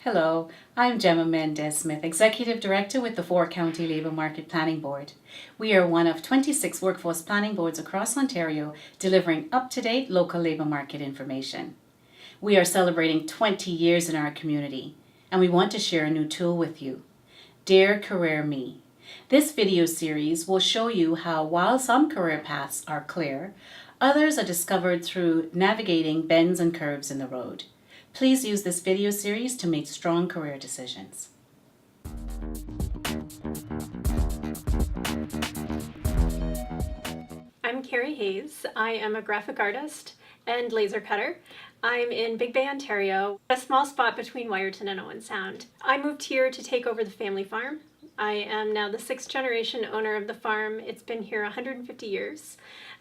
Hello, I'm Gemma Mendez-Smith, Executive Director with the 4-County Labour Market Planning Board. We are one of 26 workforce planning boards across Ontario delivering up-to-date local labour market information. We are celebrating 20 years in our community, and we want to share a new tool with you, Dear Career Me. This video series will show you how, while some career paths are clear, others are discovered through navigating bends and curves in the road. Please use this video series to make strong career decisions. I'm Carrie Hayes. I am a graphic artist and laser cutter. I'm in Big Bay, Ontario, a small spot between Wyerton and Owen Sound. I moved here to take over the family farm. I am now the 6th generation owner of the farm. It's been here 150 years.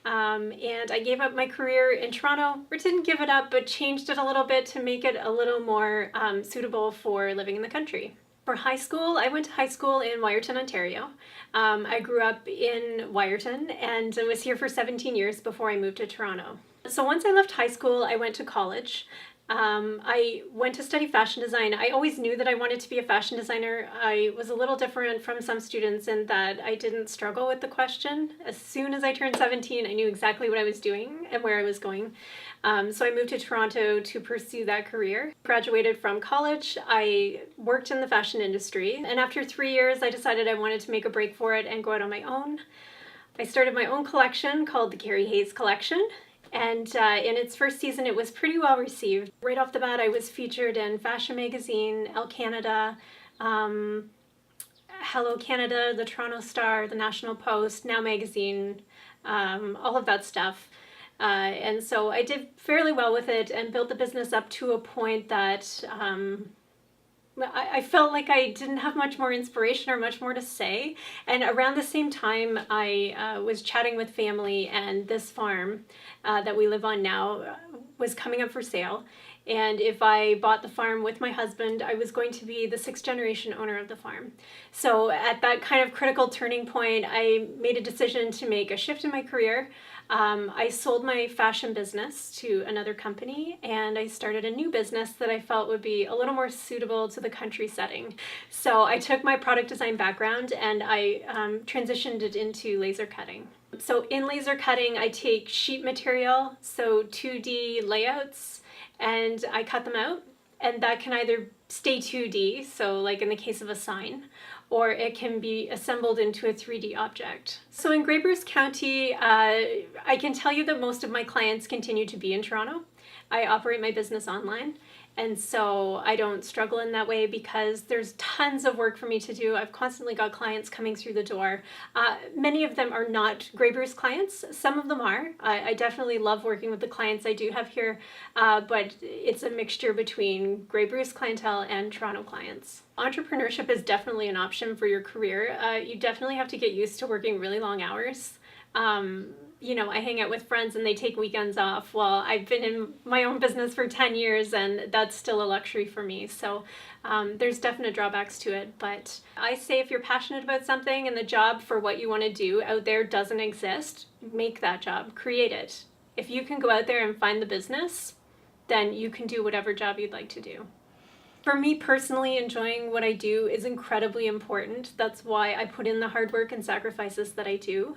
And I gave up my career in Toronto, or didn't give it up, but changed it a little bit to make it a little more suitable for living in the country. For high school, I went to high school in Wyerton, Ontario. I grew up in Wyerton and was here for 17 years before I moved to Toronto. So once I left high school, I went to college. I went to study fashion design. I always knew that I wanted to be a fashion designer. I was a little different from some students in that I didn't struggle with the question. As soon as I turned 17, I knew exactly what I was doing and where I was going. So I moved to Toronto to pursue that career. Graduated from college, I worked in the fashion industry, and after 3 years, I decided I wanted to make a break for it and go out on my own. I started my own collection called the Carrie Hayes Collection. And in its first season, it was pretty well received. Right off the bat, I was featured in Fashion Magazine, Elle Canada, Hello Canada, the Toronto Star, the National Post, Now Magazine, all of that stuff. And so I did fairly well with it and built the business up to a point that I felt like I didn't have much more inspiration or much more to say. And around the same time, I was chatting with family, and this farm that we live on now was coming up for sale. And if I bought the farm with my husband, I was going to be the 6th generation owner of the farm. So at that kind of critical turning point, I made a decision to make a shift in my career. I sold my fashion business to another company, and I started a new business that I felt would be a little more suitable to the country setting. So I took my product design background and I transitioned it into laser cutting. So in laser cutting, I take sheet material, so 2D layouts, and I cut them out. And that can either stay 2D, so like in the case of a sign, or it can be assembled into a 3D object. So in Grey Bruce County, I can tell you that most of my clients continue to be in Toronto. I operate my business online, and so I don't struggle in that way because there's tons of work for me to do. I've constantly got clients coming through the door. Many of them are not Grey Bruce clients. Some of them are. I definitely love working with the clients I do have here, but it's a mixture between Grey Bruce clientele and Toronto clients. Entrepreneurship is definitely an option for your career. You definitely have to get used to working really long hours. You know, I hang out with friends and they take weekends off. Well, I've been in my own business for 10 years and that's still a luxury for me. So there's definite drawbacks to it. But I say if you're passionate about something and the job for what you want to do out there doesn't exist, make that job, create it. If you can go out there and find the business, then you can do whatever job you'd like to do. For me personally, enjoying what I do is incredibly important. That's why I put in the hard work and sacrifices that I do.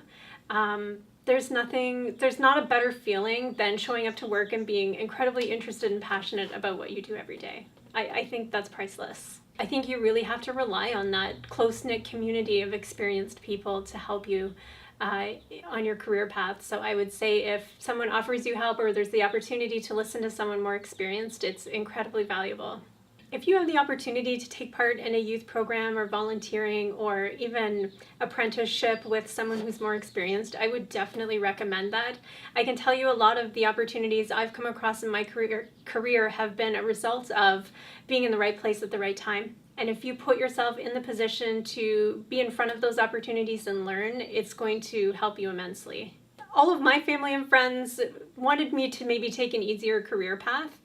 There's not a better feeling than showing up to work and being incredibly interested and passionate about what you do every day. I think that's priceless. I think you really have to rely on that close-knit community of experienced people to help you on your career path. So I would say if someone offers you help or there's the opportunity to listen to someone more experienced, it's incredibly valuable. If you have the opportunity to take part in a youth program or volunteering or even apprenticeship with someone who's more experienced, I would definitely recommend that. I can tell you a lot of the opportunities I've come across in my career have been a result of being in the right place at the right time. And if you put yourself in the position to be in front of those opportunities and learn, it's going to help you immensely. All of my family and friends wanted me to maybe take an easier career path.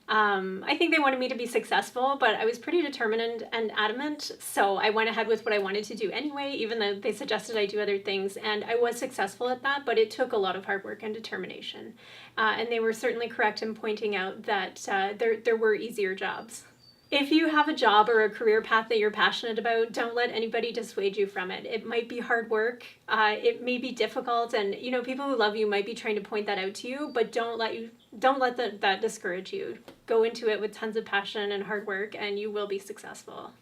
I think they wanted me to be successful, but I was pretty determined and adamant, so I went ahead with what I wanted to do anyway, even though they suggested I do other things, and I was successful at that, but it took a lot of hard work and determination. And they were certainly correct in pointing out that there were easier jobs. If you have a job or a career path that you're passionate about, don't let anybody dissuade you from it. It might be hard work. It may be difficult, and people who love you might be trying to point that out to you. But don't let that discourage you. Go into it with tons of passion and hard work, and you will be successful.